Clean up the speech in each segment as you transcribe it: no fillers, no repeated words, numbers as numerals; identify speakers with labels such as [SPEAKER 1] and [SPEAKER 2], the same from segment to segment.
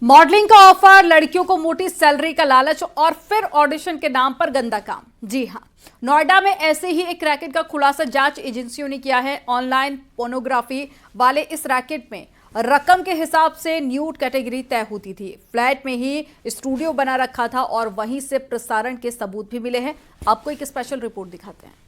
[SPEAKER 1] Modelling का offer, लड़कियों को मोटी सैलरी का लालच और फिर ऑडिशन के नाम पर गंदा काम। जी हां, नोएडा में ऐसे ही एक रैकेट का खुलासा जांच एजेंसियों ने किया है। ऑनलाइन पोर्नोग्राफी वाले इस रैकेट में रकम के हिसाब से न्यूड कैटेगरी तय होती थी। फ्लैट में ही स्टूडियो बना रखा था और वहीं से प्रसारण के सबूत भी मिले हैं। आपको एक स्पेशल रिपोर्ट दिखाते हैं।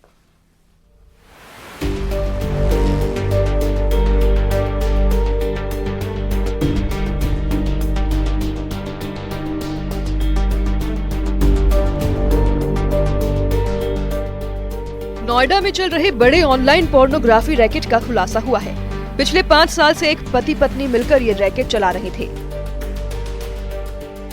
[SPEAKER 2] नोएडा में चल रहे बड़े ऑनलाइन पोर्नोग्राफी रैकेट का खुलासा हुआ है। पिछले 5 साल से एक पति पत्नी मिलकर ये रैकेट चला रहे थे।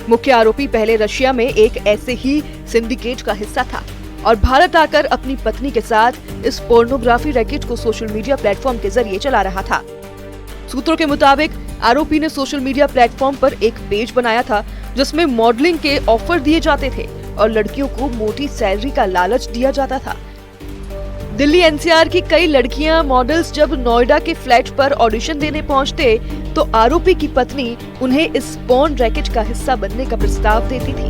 [SPEAKER 2] मुख्य आरोपी पहले रशिया में एक ऐसे ही सिंडिकेट का हिस्सा था और भारत आकर अपनी पत्नी के साथ इस पोर्नोग्राफी रैकेट को सोशल मीडिया प्लेटफॉर्म के जरिए चला रहा था। सूत्रों के मुताबिक आरोपी ने सोशल मीडिया प्लेटफॉर्म पर एक पेज बनाया था जिसमें मॉडलिंग के ऑफर दिए जाते थे और लड़कियों को मोटी सैलरी का लालच दिया जाता था। दिल्ली एनसीआर की कई लड़कियां मॉडल्स जब नोएडा के फ्लैट पर ऑडिशन देने पहुंचते तो आरोपी की पत्नी उन्हें इस पोर्न रैकेट का हिस्सा बनने का प्रस्ताव देती थी।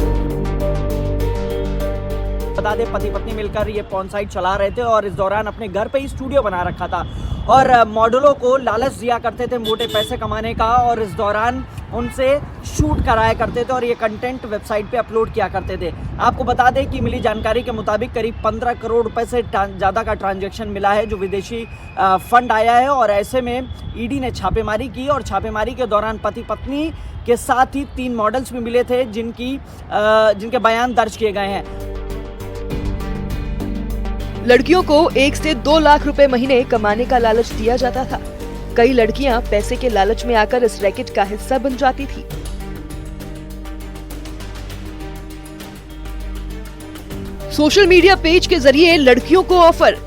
[SPEAKER 3] बता दें, पति पत्नी मिलकर ये पोर्न साइट चला रहे थे और इस दौरान अपने घर पे ही स्टूडियो बना रखा था और मॉडलों को लालच दिया करते थे मोटे पैसे कमाने का और इस दौरान उनसे शूट कराया करते थे और ये कंटेंट वेबसाइट पे अपलोड किया करते थे। आपको बता दें कि मिली जानकारी के मुताबिक करीब 15 करोड़ रुपए से ज़्यादा का ट्रांजैक्शन मिला है जो विदेशी फंड आया है और ऐसे में ईडी ने छापेमारी की और छापेमारी के दौरान पति पत्नी के साथ ही 3 मॉडल्स भी मिले थे जिनके बयान दर्ज किए गए हैं।
[SPEAKER 2] लड़कियों को 1 से 2 लाख रुपए महीने कमाने का लालच दिया जाता था। कई लड़कियां पैसे के लालच में आकर इस रैकेट का हिस्सा बन जाती थी। सोशल मीडिया पेज के जरिए लड़कियों को ऑफर,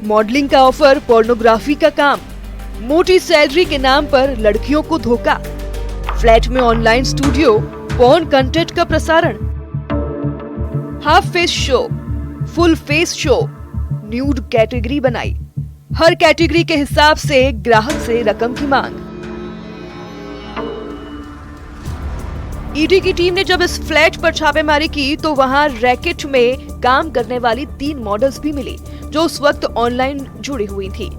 [SPEAKER 2] मॉडलिंग का ऑफर, पोर्नोग्राफी का काम, मोटी सैलरी के नाम पर लड़कियों को धोखा, फ्लैट में ऑनलाइन स्टूडियो, पोर्न कंटेंट का प्रसारण, half face show, full face show, nude category बनाई, हर कैटेगरी के हिसाब से ग्राहक से रकम की मांग। ईडी की टीम ने जब इस फ्लैट पर छापेमारी की तो वहां रैकेट में काम करने वाली 3 मॉडल्स भी मिली जो उस वक्त ऑनलाइन जुड़ी हुई थी।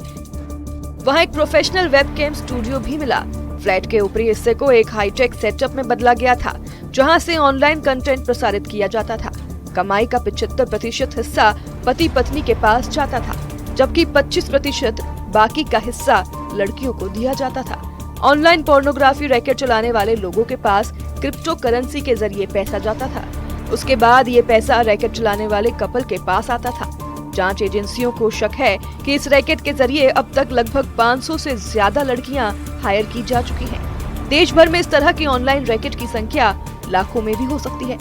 [SPEAKER 2] वहां एक प्रोफेशनल वेबकैम स्टूडियो भी मिला। फ्लैट के ऊपरी हिस्से को एक हाईटेक सेटअप में बदला गया था जहां से ऑनलाइन कंटेंट प्रसारित किया जाता था। कमाई का 75% हिस्सा पति पत्नी के पास जाता था जबकि 25% बाकी का हिस्सा लड़कियों को दिया जाता था। ऑनलाइन पोर्नोग्राफी रैकेट चलाने वाले लोगों के पास क्रिप्टो करेंसी के जरिए पैसा जाता था। उसके बाद ये पैसा रैकेट चलाने वाले कपल के पास आता था। जांच एजेंसियों को शक है कि इस रैकेट के जरिए अब तक लगभग 500 से ज्यादा लड़कियां हायर की जा चुकी हैं। देश भर में इस तरह की ऑनलाइन रैकेट की संख्या लाखों में भी हो सकती है।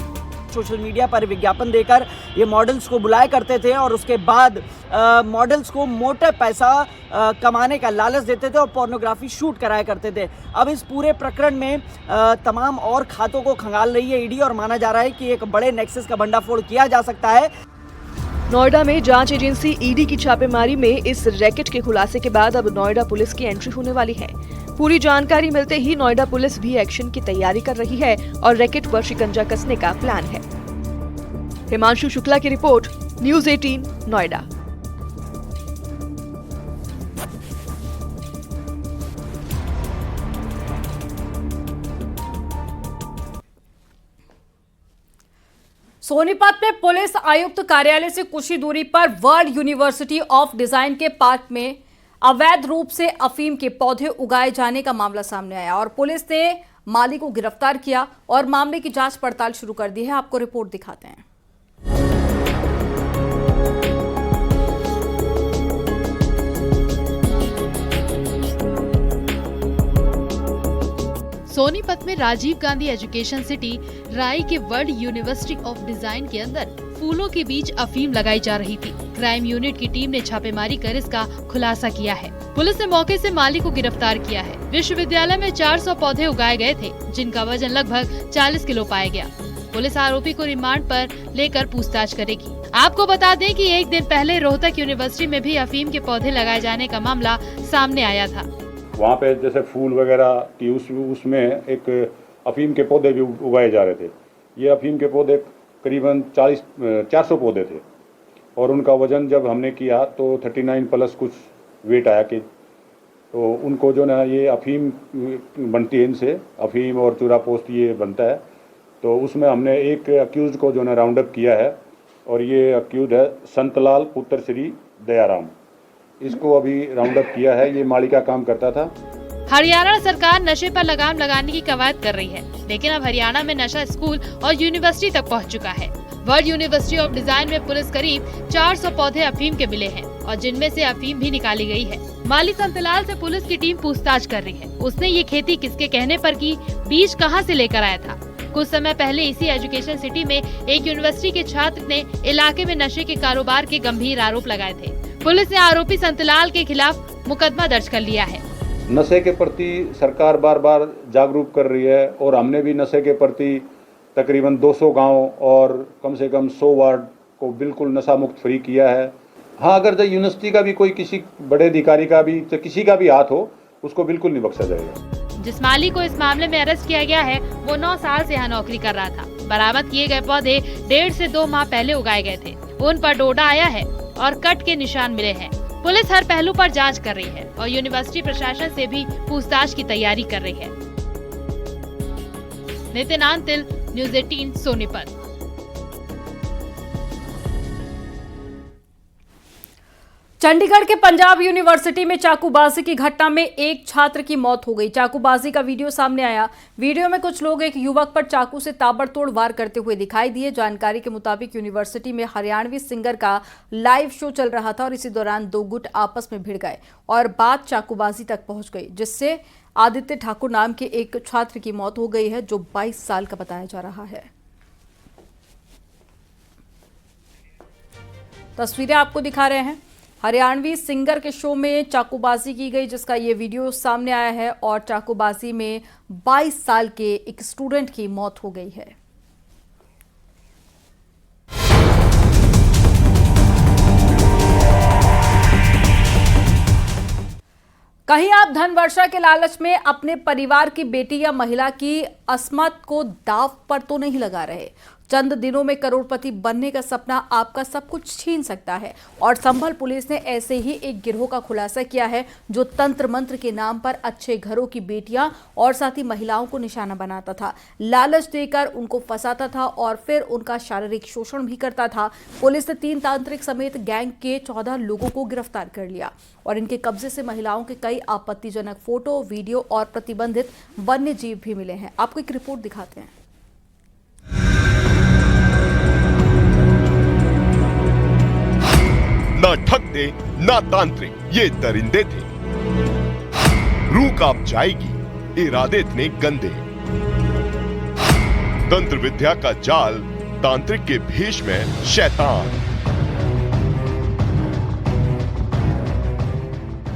[SPEAKER 3] सोशल मीडिया पर विज्ञापन देकर ये मॉडल्स को बुलाया करते थे और उसके बाद मॉडल्स को मोटे पैसा कमाने का लालच देते थे और पोर्नोग्राफी शूट कराया करते थे। अब इस पूरे प्रकरण में तमाम और खातों को खंगाल रही है ईडी और माना जा रहा है कि एक बड़े नेक्सस का भंडाफोड़ किया जा सकता है।
[SPEAKER 2] नोएडा में जांच एजेंसी ईडी की छापेमारी में इस रैकेट के खुलासे के बाद अब नोएडा पुलिस की एंट्री होने वाली है। पूरी जानकारी मिलते ही नोएडा पुलिस भी एक्शन की तैयारी कर रही है और रैकेट पर शिकंजा कसने का प्लान है। हिमांशु शुक्ला की रिपोर्ट, न्यूज़ 18 नोएडा।
[SPEAKER 1] सोनीपत में पुलिस आयुक्त कार्यालय से कुछ ही दूरी पर वर्ल्ड यूनिवर्सिटी ऑफ डिजाइन के पार्क में अवैध रूप से अफीम के पौधे उगाए जाने का मामला सामने आया और पुलिस ने माली को गिरफ्तार किया और मामले की जांच पड़ताल शुरू कर दी है। आपको रिपोर्ट दिखाते हैं।
[SPEAKER 4] सोनीपत में राजीव गांधी एजुकेशन सिटी राई के वर्ल्ड यूनिवर्सिटी ऑफ डिजाइन के अंदर फूलों के बीच अफीम लगाई जा रही थी। क्राइम यूनिट की टीम ने छापेमारी कर इसका खुलासा किया है। पुलिस ने मौके से माली को गिरफ्तार किया है। विश्वविद्यालय में 400 पौधे उगाए गए थे जिनका वजन लगभग 40 किलो पाया गया। पुलिस आरोपी को रिमांड पर लेकर पूछताछ करेगी। आपको बता दें कि एक दिन पहले रोहतक यूनिवर्सिटी में भी अफीम के पौधे लगाए जाने का मामला सामने आया था।
[SPEAKER 5] वहाँ पे जैसे फूल वगैरह की उसमें एक अफीम के पौधे भी उगाए जा रहे थे। ये अफीम के पौधे करीबन 400 पौधे थे और उनका वज़न जब हमने किया तो 39 प्लस कुछ वेट आया कि तो उनको जो ना ये अफीम बनती है, इनसे अफीम और चूरा पोस्त ये बनता है। तो उसमें हमने एक अक्यूज को जो ना राउंड अप किया है और ये अक्यूज है संतलाल पुत्र श्री दयाराम। इसको अभी राउंड अप किया है। ये माली का काम करता था।
[SPEAKER 4] हरियाणा सरकार नशे पर लगाम लगाने की कवायद कर रही है, लेकिन अब हरियाणा में नशा स्कूल और यूनिवर्सिटी तक पहुंच चुका है। वर्ल्ड यूनिवर्सिटी ऑफ डिजाइन में पुलिस करीब 400 पौधे अफीम के मिले हैं और जिनमें से अफीम भी निकाली गई है। माली संतलाल से पुलिस की टीम पूछताछ कर रही है। उसने ये खेती किसके कहने पर की, बीज कहां से लेकर आया था। कुछ समय पहले इसी एजुकेशन सिटी में एक यूनिवर्सिटी के छात्र ने इलाके में नशे के कारोबार के गंभीर आरोप लगाए थे। पुलिस ने आरोपी संतलाल के खिलाफ मुकदमा दर्ज कर लिया है।
[SPEAKER 5] नशे के प्रति सरकार बार बार जागरूक कर रही है और हमने भी नशे के प्रति तकरीबन 200 गांव और कम से कम 100 वार्ड को बिल्कुल नशा मुक्त फ्री किया है। हाँ, अगर यूनिवर्सिटी का भी कोई किसी बड़े अधिकारी का भी किसी का भी हाथ हो, उसको बिल्कुल नहीं बख्शा जाएगा।
[SPEAKER 4] जिस माली को इस मामले में अरेस्ट किया गया है वो 9 साल से यहाँ नौकरी कर रहा था। बरामद किए गए पौधे 1.5 से 2 माह पहले उगाए गए थे। उन पर डोडा आया है और कट के निशान मिले हैं। पुलिस हर पहलू पर जांच कर रही है और यूनिवर्सिटी प्रशासन से भी पूछताछ की तैयारी कर रही है। नितिन आंतिल, न्यूज़ 18 सोनीपत।
[SPEAKER 1] चंडीगढ़ के पंजाब यूनिवर्सिटी में चाकूबाजी की घटना में एक छात्र की मौत हो गई। चाकूबाजी का वीडियो सामने आया। वीडियो में कुछ लोग एक युवक पर चाकू से ताबड़तोड़ वार करते हुए दिखाई दिए। जानकारी के मुताबिक यूनिवर्सिटी में हरियाणवी सिंगर का लाइव शो चल रहा था और इसी दौरान 2 गुट आपस में भिड़ गए और बात चाकूबाजी तक पहुंच गई, जिससे आदित्य ठाकुर नाम के एक छात्र की मौत हो गई है, जो 22 साल का बताया जा रहा है। तस्वीरें आपको दिखा रहे हैं। हरियाणवी सिंगर के शो में चाकूबाजी की गई, जिसका ये वीडियो सामने आया है और चाकूबाजी में 22 साल के एक स्टूडेंट की मौत हो गई है। कहीं आप धन वर्षा के लालच में अपने परिवार की बेटी या महिला की अस्मत को दांव पर तो नहीं लगा रहे। चंद दिनों में करोड़पति बनने का सपना आपका सब कुछ छीन सकता है और संभल पुलिस ने ऐसे ही एक गिरोह का खुलासा किया है, जो तंत्र मंत्र के नाम पर अच्छे घरों की बेटियां और साथ ही महिलाओं को निशाना बनाता था, लालच देकर उनको फंसाता था और फिर उनका शारीरिक शोषण भी करता था। पुलिस ने 3 तांत्रिक समेत गैंग के 14 लोगों को गिरफ्तार कर लिया और इनके कब्जे से महिलाओं के कई आपत्तिजनक फोटो, वीडियो और प्रतिबंधित वन्य जीव भी मिले हैं। आपको एक रिपोर्ट दिखाते हैं।
[SPEAKER 6] ना ठग थे ना तांत्रिक, ये दरिंदे थे। रूह कांप जाएगी, इरादे इतने गंदे। तंत्र विद्या का जाल, तांत्रिक के भेष में शैतान।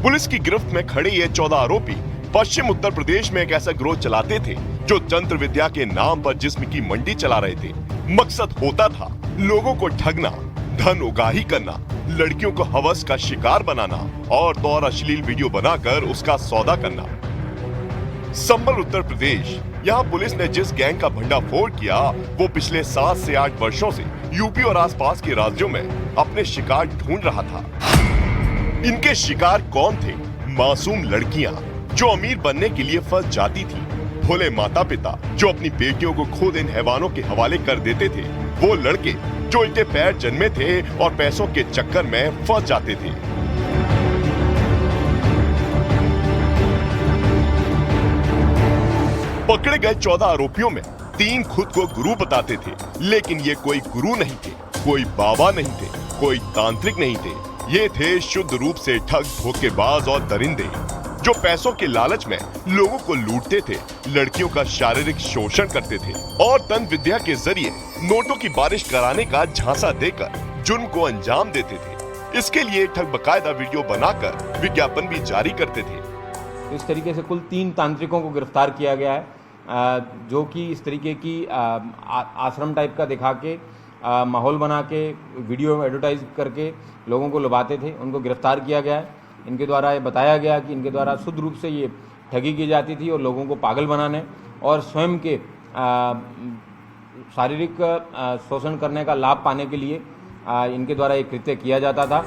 [SPEAKER 6] पुलिस की गिरफ्त में खड़े ये 14 आरोपी पश्चिम उत्तर प्रदेश में एक ऐसा गिरोह चलाते थे जो तंत्र विद्या के नाम पर जिस्म की मंडी चला रहे थे। मकसद होता था लोगों को ठगना, धन उगाही करना, लड़कियों को हवस का शिकार बनाना और तो और अश्लील वीडियो बनाकर उसका सौदा करना। संबल उत्तर प्रदेश, यहाँ पुलिस ने जिस गैंग का भंडाफोड़ किया वो पिछले 7 से 8 वर्षों से यूपी और आसपास के राज्यों में अपने शिकार ढूंढ रहा था। इनके शिकार कौन थे? मासूम लड़कियां जो अमीर बनने के लिए फंस जाती थी, भोले माता पिता जो अपनी बेटियों को खुद इन हैवानों के हवाले कर देते थे, वो लड़के जो उल्टे पैर जन्मे थे और पैसों के चक्कर में फंस जाते थे। पकड़े गए 14 आरोपियों में 3 खुद को गुरु बताते थे, लेकिन ये कोई गुरु नहीं थे, कोई बाबा नहीं थे, कोई तांत्रिक नहीं थे। ये थे शुद्ध रूप से ठग, धोखेबाज और दरिंदे जो पैसों के लालच में लोगों को लूटते थे, लड़कियों का शारीरिक शोषण करते थे और तंत्र विद्या के जरिए नोटों की बारिश कराने का झांसा देकर जुर्म को अंजाम देते थे। इसके लिए ठग बकायदा वीडियो बनाकर विज्ञापन भी जारी करते थे।
[SPEAKER 7] इस तरीके से कुल 3 तांत्रिकों को गिरफ्तार किया गया है, जो कि इस तरीके की आश्रम टाइप का दिखा के माहौल बना के वीडियो एडवर्टाइज करके लोगों को लुभाते थे। उनको गिरफ्तार किया गया है। इनके द्वारा ये बताया गया कि इनके द्वारा शुद्ध रूप से ये ठगी की जाती थी और लोगों को पागल बनाने और स्वयं के शारीरिक शोषण करने का लाभ पाने के लिए इनके द्वारा ये कृत्य किया जाता था।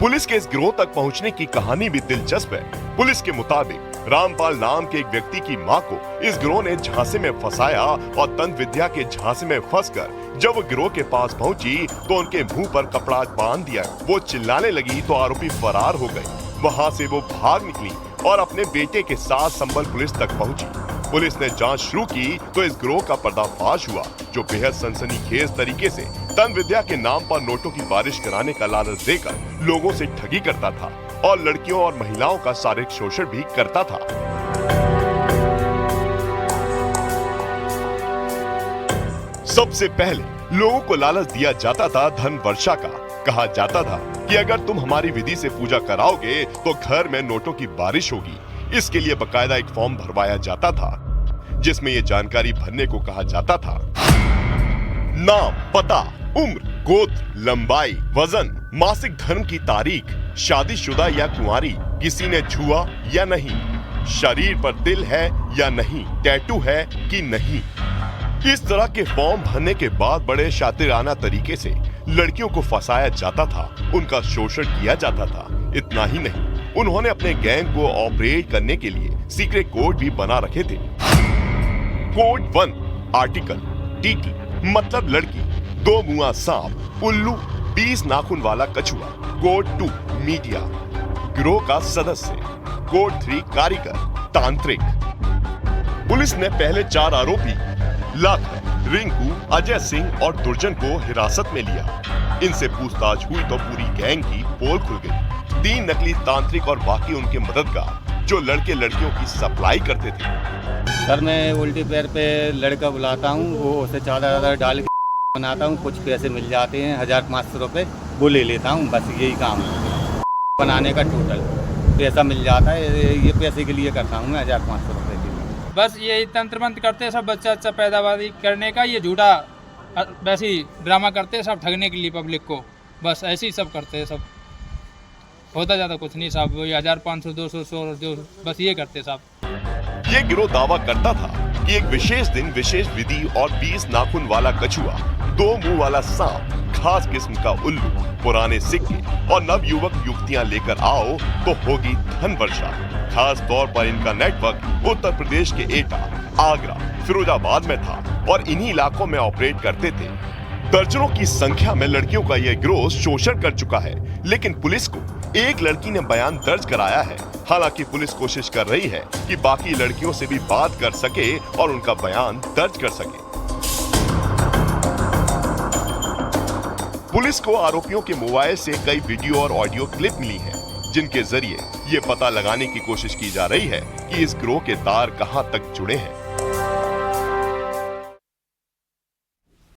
[SPEAKER 6] पुलिस के इस गिरोह तक पहुंचने की कहानी भी दिलचस्प है। पुलिस के मुताबिक रामपाल नाम के एक व्यक्ति की मां को इस गिरोह ने झांसे में फंसाया और तंत्र विद्या के झांसे में फंसकर जब वो गिरोह के पास पहुंची तो उनके मुंह पर कपड़ा बांध दिया। वो चिल्लाने लगी तो आरोपी फरार हो गए। वहां से वो भाग निकली और अपने बेटे के साथ संबल पुलिस तक पहुंची। पुलिस ने जांच शुरू की तो इस गिरोह का पर्दाफाश हुआ, जो बेहद सनसनीखेज तरीके से तंत्र विद्या के नाम पर नोटों की बारिश कराने का लालच देकर लोगों से ठगी करता था और लड़कियों और महिलाओं का शारीरिक शोषण भी करता था। सबसे पहले लोगों को लालच दिया जाता था धन वर्षा का। कहा जाता था कि अगर तुम हमारी विधि से पूजा कराओगे तो घर में नोटों की बारिश होगी। इसके लिए बकायदा एक फॉर्म भरवाया जाता था जिसमें ये जानकारी भरने को कहा जाता था। नाम, पता, उम्र, गोत्र, लंबाई, वजन, मासिक धर्म की तारीख, शादीशुदा या कुंवारी, किसी ने छुआ या नहीं, शरीर पर तिल है या नहीं, टैटू है कि नहीं। इस तरह के फॉर्म भरने के बाद बड़े शातिराना तरीके से लड़कियों को फंसाया जाता था, उनका शोषण किया जाता था। इतना ही नहीं, उन्होंने अपने गैंग को ऑपरेट करने के लिए सीक्रेट कोड भी बना रखे थे। कोड 1 आर्टिकल टीटी मतलब लड़की, 2 मुआ सांप, उल्लू, 20 नाखून वाला कछुआ। कोड 2 मीडिया, गिरोह का सदस्य। कोड 3 कारीगर, तांत्रिक। पुलिस ने पहले 4 आरोपी लाखन, रिंकू, अजय सिंह और दुर्जन को हिरासत में लिया। इनसे पूछताछ हुई तो पूरी गैंग की पोल खुल गई। 3 नकली तांत्रिक और बाकी उनके मददगार जो लड़के लड़कियों की सप्लाई करते थे।
[SPEAKER 8] सर मैं उल्टी पैर पे लड़का बुलाता हूँ, वो उसे चादर डाल के बनाता हूँ, कुछ पैसे मिल जाते हैं, 1500 रुपये वो ले लेता हूँ। बस यही काम है बनाने का। टोटल पैसा मिल जाता है, ये पैसे के लिए करता हूँ मैं 1500 रुपये के लिए।
[SPEAKER 9] बस यही तंत्र मंत्र करते हैं सब, बच्चा अच्छा पैदावारी करने का, ये झूठा वैसे ही ड्रामा करते हैं सब, ठगने के लिए पब्लिक को। बस ऐसे ही सब करते हैं सब, होता ज़्यादा कुछ नहीं साहब। 1500, 200, 100, बस ये करते साहब।
[SPEAKER 6] ये गिरोह दावा करता था कि एक विशेष दिन, विशेष विधि और 20 नाखून वाला कछुआ, 2 मुंह वाला सांप, खास किस्म का उल्लू, पुराने सिक्के और नव युवक युवतियां लेकर आओ तो होगी धन वर्षा। खास तौर पर इनका नेटवर्क उत्तर प्रदेश के एटा, आगरा, फिरोजाबाद में था और इन्हीं इलाकों में ऑपरेट करते थे। दर्जनों की संख्या में लड़कियों का यह गिरोह शोषण कर चुका है, लेकिन पुलिस को एक लड़की ने बयान दर्ज कराया है। हालांकि पुलिस कोशिश कर रही है कि बाकी लड़कियों से भी बात कर सके और उनका बयान दर्ज कर सके। पुलिस को आरोपियों के मोबाइल से कई वीडियो और ऑडियो क्लिप मिली हैं, जिनके जरिए ये पता लगाने की कोशिश की जा रही है कि इस गिरोह के तार कहां तक जुड़े हैं।